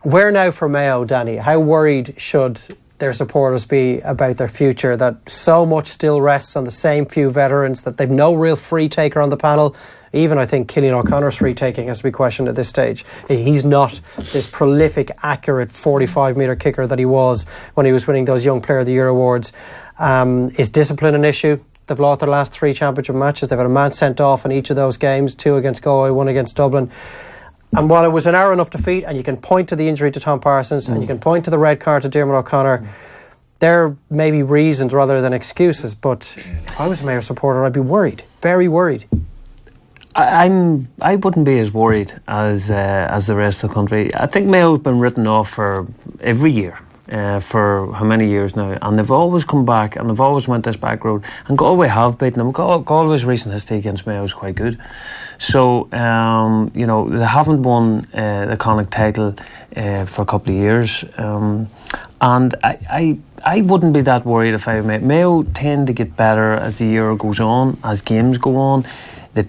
Where now for Mayo, Danny? How worried should their supporters be about their future, that so much still rests on the same few veterans, that they've no real free taker on the panel? Even I think Cillian O'Connor's free taking has to be questioned at this stage. He's not this prolific, accurate 45-metre kicker that he was when he was winning those Young Player of the Year awards. Is discipline an issue? They've lost their last 3 championship matches. They've had a man sent off in each of those games, 2 against Galway, 1 against Dublin. And while it was an hour enough defeat, and you can point to the injury to Tom Parsons, and you can point to the red card to Diarmuid O'Connor, there may be reasons rather than excuses. But if I was a Mayo supporter, I'd be worried, very worried. I wouldn't be as worried as the rest of the country. I think Mayo have been written off for every year. For how many years now, and they've always come back and they've always went this back road, and Galway have beaten them. Galway's recent history against Mayo is quite good, so they haven't won the Connacht title for a couple of years, and I wouldn't be that worried if I were Mayo. Tend to get better as the year goes on, as games go on. They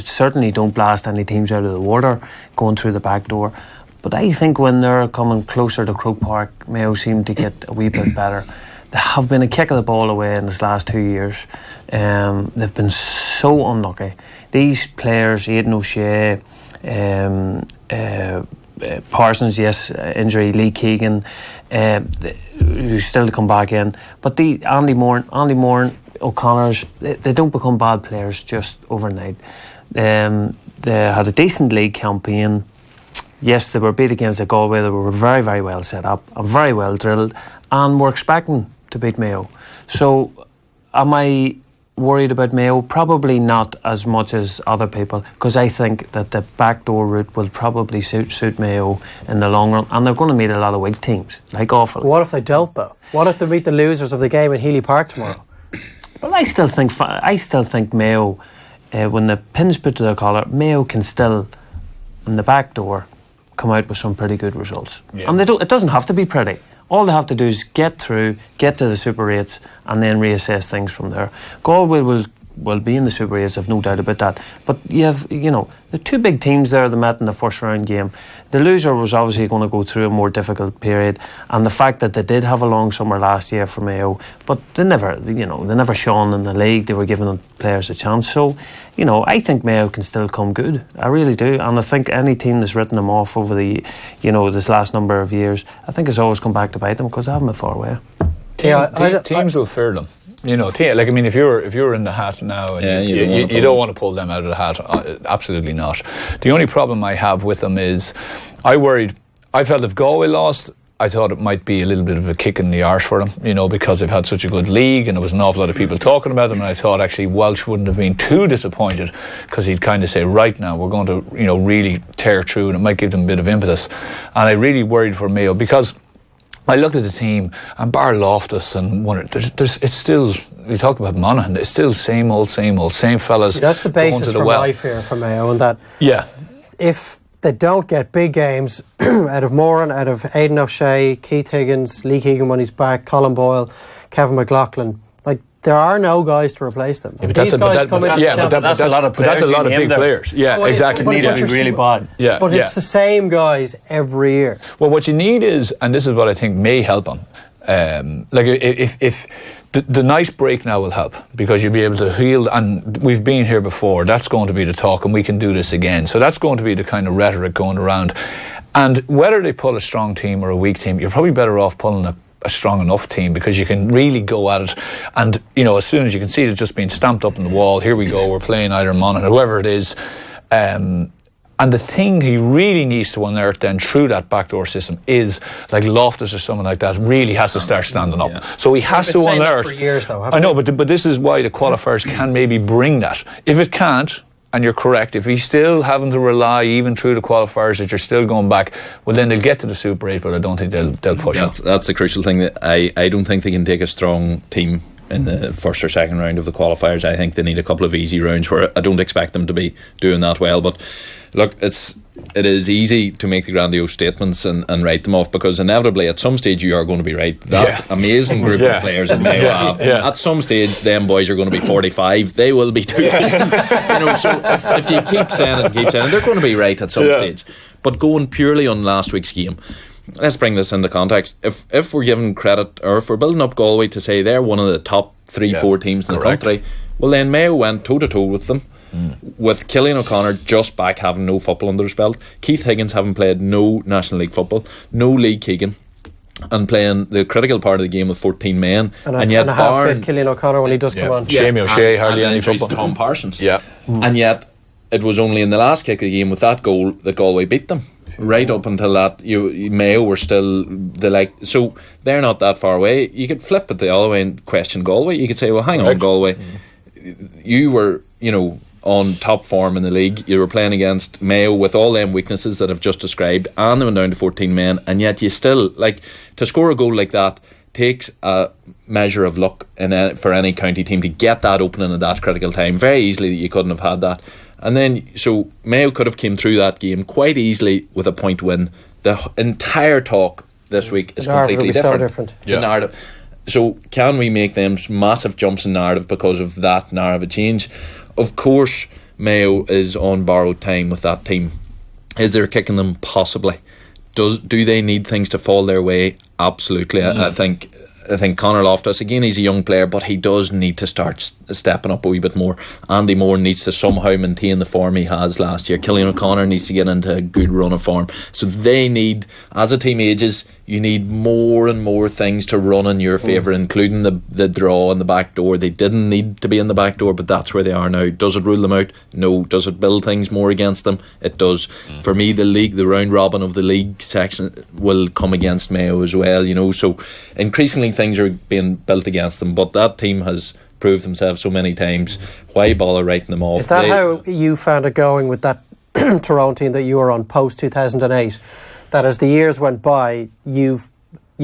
certainly don't blast any teams out of the water going through the back door. But I think when they're coming closer to Croke Park, Mayo seem to get a wee bit better. They have been a kick of the ball away in this last 2 years. They've been so unlucky. These players, Aidan O'Shea, Parsons, yes, injury, Lee Keegan, who's still to come back in. But the Andy Moore, O'Connor's, they don't become bad players just overnight. They had a decent league campaign. Yes, they were beat against the Galway. They were very, very well set up and very well drilled, and were expecting to beat Mayo. So, am I worried about Mayo? Probably not as much as other people, because I think that the backdoor route will probably suit Mayo in the long run, and they're going to meet a lot of weak teams, like awful. What if they don't, though? What if they meet the losers of the game in Healy Park tomorrow? Well, I still think Mayo, when the pin's put to their collar, Mayo can still, in the back door, come out with some pretty good results. Yeah. And it doesn't have to be pretty. All they have to do is get through, get to the Super 8s, and then reassess things from there. Galway will be in the Super 8s, I've no doubt about that. But you have, the 2 big teams there that met in the first round game. The loser was obviously going to go through a more difficult period, and the fact that they did have a long summer last year for Mayo, but they never shone in the league. They were giving the players a chance. So, I think Mayo can still come good. I really do. And I think any team that's written them off over the, this last number of years, I think it's always come back to bite them, because they haven't been far away. Teams will fear them. If you're in the hat now, and you don't want to pull them out of the hat. Absolutely not. The only problem I have with them is, I felt if Galway lost, I thought it might be a little bit of a kick in the arse for them, because they've had such a good league and there was an awful lot of people talking about them, and I thought actually Welsh wouldn't have been too disappointed, because he'd kind of say, right now we're going to really tear through, and it might give them a bit of impetus. And I really worried for Mayo, because I looked at the team, and bar Loftus and it's still, we talked about Monaghan, it's still same old, same fellas. See, that's the basis for my fear for Mayo, and that if they don't get big games out of Moran, out of Aidan O'Shea, Keith Higgins, Lee Keegan when he's back, Colin Boyle, Kevin McLaughlin, there are no guys to replace them. Yeah, that's a lot of players. That's a lot of big players. Yeah, exactly. Need to be really bad. Yeah, but it's the same guys every year. Well, what you need is, and this is what I think may help them. If the nice break now will help, because you'll be able to heal, and we've been here before. That's going to be the talk, and we can do this again. So that's going to be the kind of rhetoric going around. And whether they pull a strong team or a weak team, you're probably better off pulling a strong enough team, because you can really go at it, and as soon as you can see it just being stamped up on the wall, here we go, we're playing either Monaghan, whoever it is, and the thing he really needs to unearth then through that backdoor system is, like Loftus or someone like that, really has to start standing up. So he has to unearth. For years, though, I know, but this is why the qualifiers can maybe bring that. If it can't, and you're correct, if he's still having to rely even through the qualifiers that you're still going back, well then they'll get to the Super 8, but I don't think they'll push it. That's the crucial thing. That I don't think they can take a strong team in the first or second round of the qualifiers. I think they need a couple of easy rounds where I don't expect them to be doing that well. But look, it is easy to make the grandiose statements and write them off, because inevitably at some stage you are going to be right. That amazing group of players that Mayo have, at some stage them boys are going to be 45. They will be too. So if you keep saying it, they're going to be right at some stage. But going purely on last week's game, let's bring this into context. If we're giving credit, or if we're building up Galway to say they're one of the top 3-4 teams in the country, well then Mayo went toe to toe with them, with Cillian O'Connor just back having no football under his belt, Keith Higgins having played no National League football, no Lee Keegan, and playing the critical part of the game with 14 men, and yet half fit Cillian O'Connor when he does come on. Jamie O'Shea hardly any football. Tom Parsons. And yet it was only in the last kick of the game with that goal that Galway beat them. Right up until that, Mayo were still so they're not that far away. You could flip it the other way and question Galway. You could say, well, hang on, Galway, you were, on top form in the league. You were playing against Mayo with all them weaknesses that I've just described, and they went down to 14 men, and yet you still, to score a goal like that takes a measure of luck for any county team to get that opening at that critical time. Very easily you couldn't have had that. And then, so Mayo could have came through that game quite easily with a point win. The entire talk this week is completely different. So different. The narrative. So can we make them massive jumps in narrative because of that narrative change? Of course, Mayo is on borrowed time with that team. Is there kicking them? Possibly. Do they need things to fall their way? Absolutely. I think Conor Loftus, again, he's a young player, but he does need to start stepping up a wee bit more. Andy Moore needs to somehow maintain the form he has last year. Cillian O'Connor needs to get into a good run of form. So they need, as a team ages, you need more and more things to run in your favour, including the draw and the back door. They didn't need to be in the back door, but that's where they are now. Does it rule them out? No. Does it build things more against them? It does. For me, the round robin of the league section will come against Mayo as well, so increasingly things are being built against them, but that team has proved themselves so many times. Why bother writing them off? Is that how you found it going with that Tyrone team that you were on post 2008? That as the years went by, you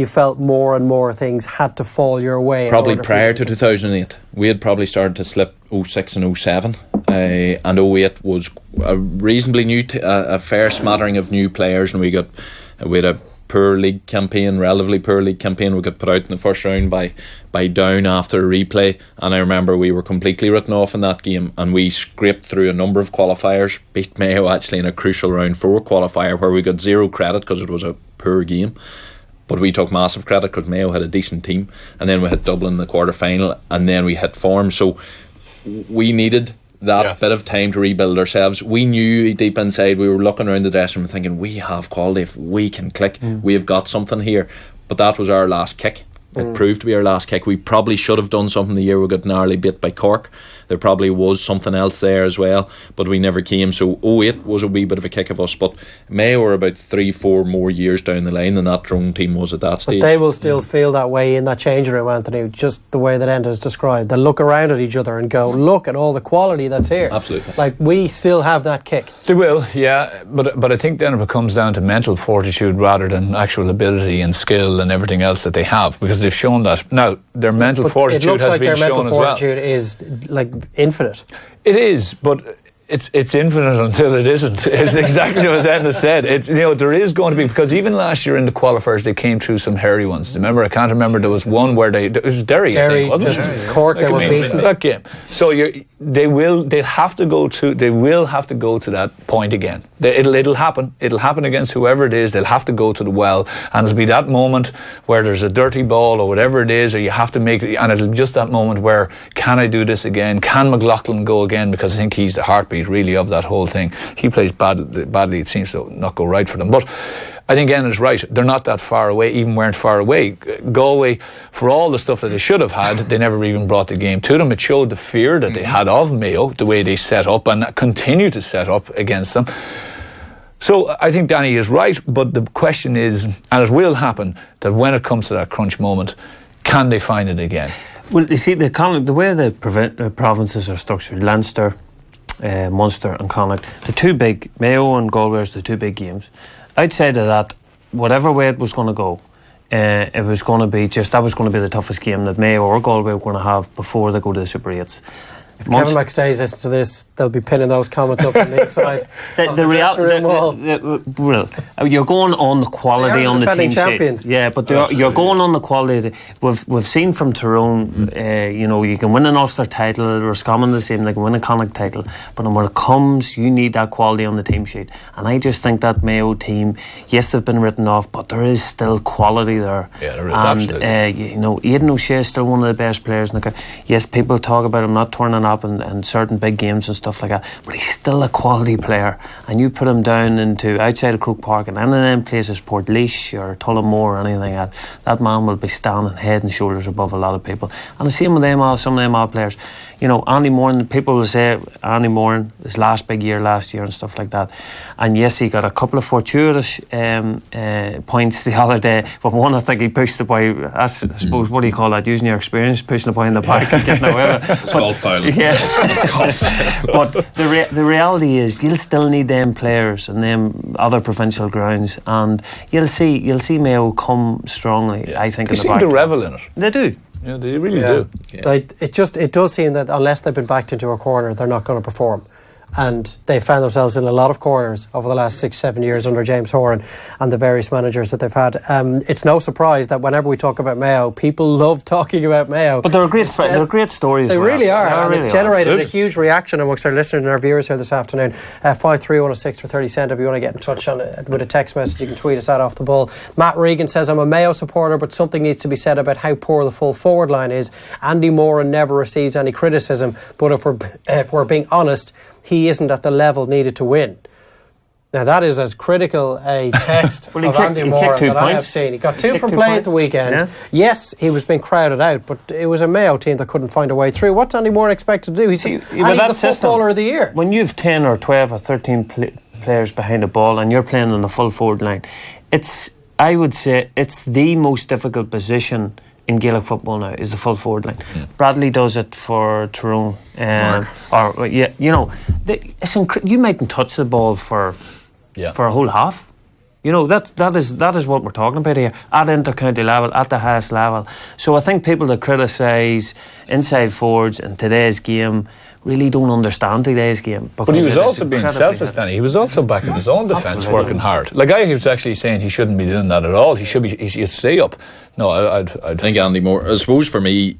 felt more and more things had to fall your way. Probably prior to 2008, we had probably started to slip 06 and 07, and 08 was a reasonably new, a fair smattering of new players, and we had a poor league campaign, relatively poor league campaign. We got put out in the first round by Down after a replay, and I remember we were completely written off in that game, and we scraped through a number of qualifiers, beat Mayo actually in a crucial round 4 qualifier where we got zero credit because it was a poor game, but we took massive credit because Mayo had a decent team, and then we hit Dublin in the quarter final, and then we hit form. So we needed that bit of time to rebuild ourselves. We knew deep inside, we were looking around the dressing room thinking, we have quality, if we can click, we have got something here. But that was our last kick. It proved to be our last kick. We probably should have done something the year we got narrowly beat by Cork. There probably was something else there as well, but we never came. So 08 was a wee bit of a kick of us, but Mayo were about 3-4 more years down the line than that Drone team was at that stage. But they will still feel that way in that changing room, Anthony, just the way that Enda has described. They'll look around at each other and go, look at all the quality that's here. Absolutely. We still have that kick. They will, yeah, but I think then it comes down to mental fortitude rather than actual ability and skill and everything else that they have, because they've shown that. Now, their mental fortitude has been shown as well. It looks like their mental fortitude is infinite. It is, but it's infinite until it isn't. It's exactly what Edna said. It's, there is going to be, because even last year in the qualifiers they came through some hairy ones. Remember, I can't remember, there was one where it was Derry, I think, wasn't it? Cork, they were beaten. That game. So they will have to go to that point again. It'll happen. It'll happen against whoever it is. They'll have to go to the well, and it'll be that moment where there's a dirty ball or whatever it is, or you have to make it, and it'll be just that moment where, can I do this again? Can McLaughlin go again? Because I think he's the heartbeat really of that whole thing. He plays badly. It seems to not go right for them, but I think Ian is right. They're not that far away, even weren't far away. Galway, for all the stuff that they should have had, they never even brought the game to them. It showed the fear that they had of Mayo, the way they set up and continue to set up against them. So I think Danny is right, but the question is, and it will happen, that when it comes to that crunch moment, can they find it again? Well, you see, the way the provinces are structured, Leinster, Munster and Connacht, the two big, Mayo and Galway are the two big games. Outside of that, whatever way it was going to go, it was going to be that was going to be the toughest game that Mayo or Galway were going to have before they go to the Super 8s. If Kevin McStay's listening to this, they'll be pinning those comments up on the inside. You're going on the quality on the team sheet. Yeah, but you're going on the quality. We've seen from Tyrone, you can win an Ulster title, Roscommon the same, they can win a Connacht title, but when it comes, you need that quality on the team sheet. And I just think that Mayo team, yes, they've been written off, but there is still quality there. Yeah, there is, absolutely. Aidan O'Shea is still one of the best players in the country. Yes, people talk about him not turning up in certain big games and stuff like that, but he's still a quality player. And you put him down into outside of Croke Park and any of them places, Portlaoise or Tullamore or anything like that man will be standing head and shoulders above a lot of people. And the same with some of them all players. Andy Moran, people will say Andy Moran, his last big year last year and stuff like that. And yes, he got a couple of fortuitous points the other day, but one I think he pushed the boy, I suppose, what do you call that, using your experience, pushing the boy in the back and getting away with it. It's called fouling. Yes. But the reality is you'll still need them players and them other provincial grounds, and you'll see Mayo come strongly, I think, they in the seem back. to revel in it. They do. Yeah, they really do. Yeah. It does seem that unless they've been backed into a corner, they're not going to perform. And they found themselves in a lot of corners over the last 6-7 years under James Horan and the various managers that they've had. It's no surprise that whenever we talk about Mayo, people love talking about Mayo. But they're great stories. They really are, and really it's generated a huge reaction amongst our listeners and our viewers here this afternoon. 53106 for 30 cent. If you want to get in touch on it with a text message, you can tweet us at Off the Ball. Matt Regan says, I'm a Mayo supporter, but something needs to be said about how poor the full forward line is. Andy Moran never receives any criticism, but if we're being honest, he isn't at the level needed to win. Now that is as critical a text of Andy Moran that I have seen. He got two from play at the weekend. Yeah. Yes, he was being crowded out, but it was a Mayo team that couldn't find a way through. What's Andy Moran expected to do? He's the footballer of the year. When you've 10 or 12 or 13 players behind the ball and you're playing on the full forward line, I would say it's the most difficult position in Gaelic football now, is the full forward line. Bradley does it for Tyrone, you mightn't touch the ball for a whole half. That is what we're talking about here at inter-county level, at the highest level. So I think people that criticise inside forwards in today's game really don't understand today's game. But he was also being selfish, Danny. He was also back in his own defence, working hard. Like I was actually saying he shouldn't be doing that at all. He should stay up. No, I'd think Andy Moore, I suppose for me,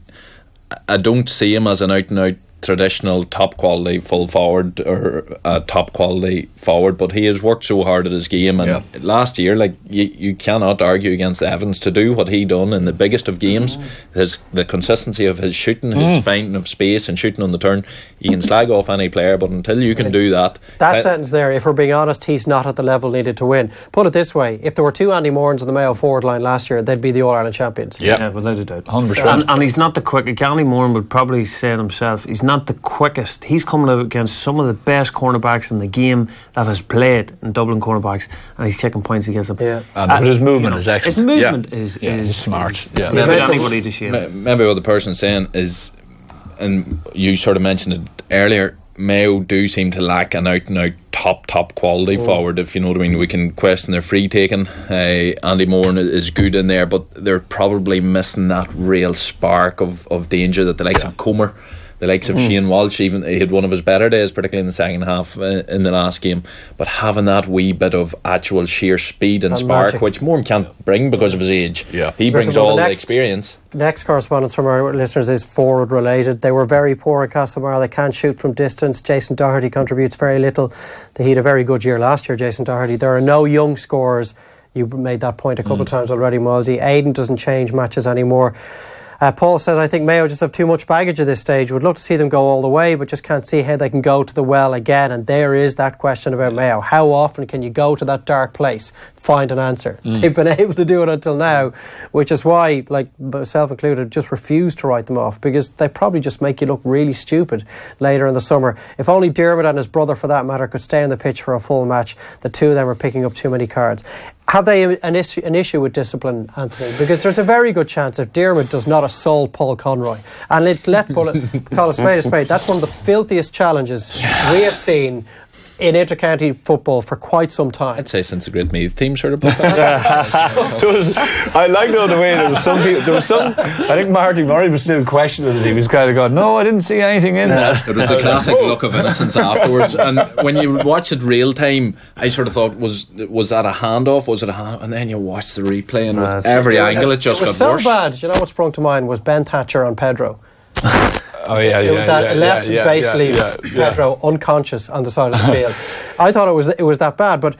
I don't see him as an out-and-out traditional top quality full forward or top quality forward, but he has worked so hard at his game, and last year, like you cannot argue against Evans to do what he done in the biggest of games. The consistency of his shooting, his finding of space and shooting on the turn. You can slag off any player, but until you can do that, sentence there, if we're being honest, he's not at the level needed to win. Put it this way, if there were two Andy Morans in the Mayo forward line last year, they'd be the All-Ireland champions. Yeah, without a doubt, 100%. And he's not the quick. Andy Moran would probably say it himself, he's not the quickest. He's coming out against some of the best cornerbacks in the game that has played in Dublin cornerbacks, and he's kicking points against them. But his movement is excellent. His movement is smart. Maybe anybody to shame. Maybe what the person's saying is, and you sort of mentioned it earlier, Mayo do seem to lack an out-and-out top quality forward, if you know what I mean. We can question their free taking. Andy Moran is good in there, but they're probably missing that real spark of danger that the likes of Comer, the likes of Shane Walsh, even he had one of his better days, particularly in the second half in the last game, but having that wee bit of actual sheer speed and spark, magic, which Moran can't bring because of his age. He brings all the experience. Next correspondence from our listeners is forward related. They were very poor in Castlemar. They can't shoot from distance. Jason Doherty contributes very little. He had a very good year last year, Jason Doherty. There are no young scorers. You made that point a couple of times already, Molesy. Aidan doesn't change matches anymore. Paul says, I think Mayo just have too much baggage at this stage. Would love to see them go all the way, but just can't see how they can go to the well again. And there is that question about Mayo. How often can you go to that dark place, find an answer? They've been able to do it until now, which is why, like myself included, just refuse to write them off, because they probably just make you look really stupid later in the summer. If only Dermot and his brother, for that matter, could stay on the pitch for a full match, the two of them are picking up too many cards. Have they an issue with discipline, Anthony? Because there's a very good chance if Dermot does not assault Paul Conroy, and call a spade a spade, that's one of the filthiest challenges we have seen in inter-county football for quite some time. I'd say since the great Meath team sort of. I like the way there was some. I think Marty Murray was still questioning it. He was kind of going, "No, I didn't see anything in that." It was the classic look of innocence afterwards. And when you watch it real time, I sort of thought, was that a handoff? Was it a hand? And then you watch the replay, and with every angle, it just got so worse. Bad. You know what sprung to mind was Ben Thatcher on Pedro. Oh yeah, left basically Pedro unconscious on the side of the field. I thought it was that bad, but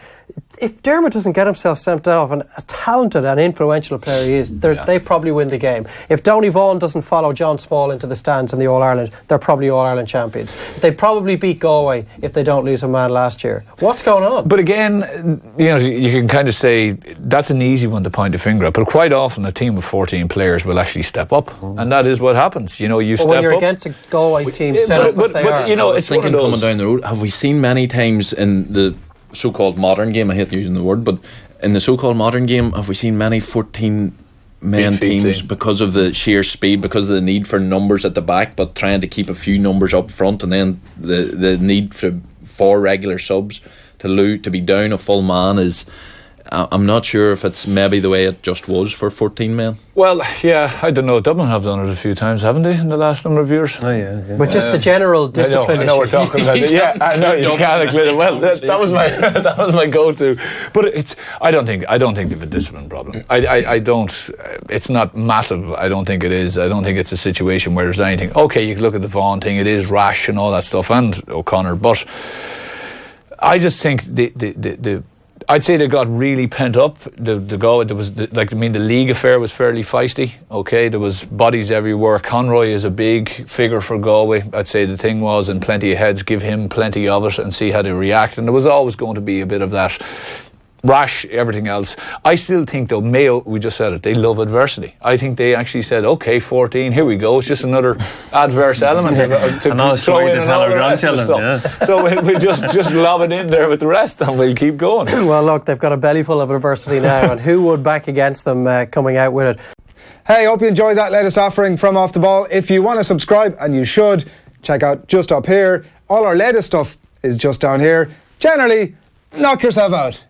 if Dermot doesn't get himself sent off, and as talented and influential a player he is, they probably win the game. If Donny Vaughan doesn't follow John Small into the stands in the All-Ireland, they're probably All-Ireland champions. They'd probably beat Galway if they don't lose a man last year. What's going on? But again, you can kind of say that's an easy one to point a finger at, but quite often a team of 14 players will actually step up, and that is what happens. You step when you're up against a Galway team set up as they are. I was thinking coming down the road, have we seen many times in the so-called modern game, I hate using the word, but in the so-called modern game, have we seen many 14-man teams because of the sheer speed, because of the need for numbers at the back, but trying to keep a few numbers up front, and then the need for 4 regular subs to be down a full man is... I'm not sure if it's maybe the way it just was for 14 men. Well, yeah, I don't know. Dublin have done it a few times, haven't they, in the last number of years? Oh, yeah. But just the general discipline. I know we're talking about it. Yeah, I know you can't include it. Well, that was my go-to. But I don't think they've a discipline problem. I don't. It's not massive. I don't think it is. I don't think it's a situation where there's anything. Okay, you can look at the Vaughan thing. It is rash and all that stuff, and O'Connor. But I just think I'd say they got really pent up. The league affair was fairly feisty. Okay, there was bodies everywhere. Conroy is a big figure for Galway. I'd say the thing was, and plenty of heads, give him plenty of it and see how they react. And there was always going to be a bit of that rash, everything else. I still think though, Mayo, we just said it, they love adversity. I think they actually said, okay, 14, here we go. It's just another adverse element to another story to tell our grandchildren. So we just lob it in there with the rest and we'll keep going. Well, look, they've got a belly full of adversity now, and who would back against them coming out with it? Hey, hope you enjoyed that latest offering from Off the Ball. If you want to subscribe, and you should, check out just up here. All our latest stuff is just down here. Generally, knock yourself out.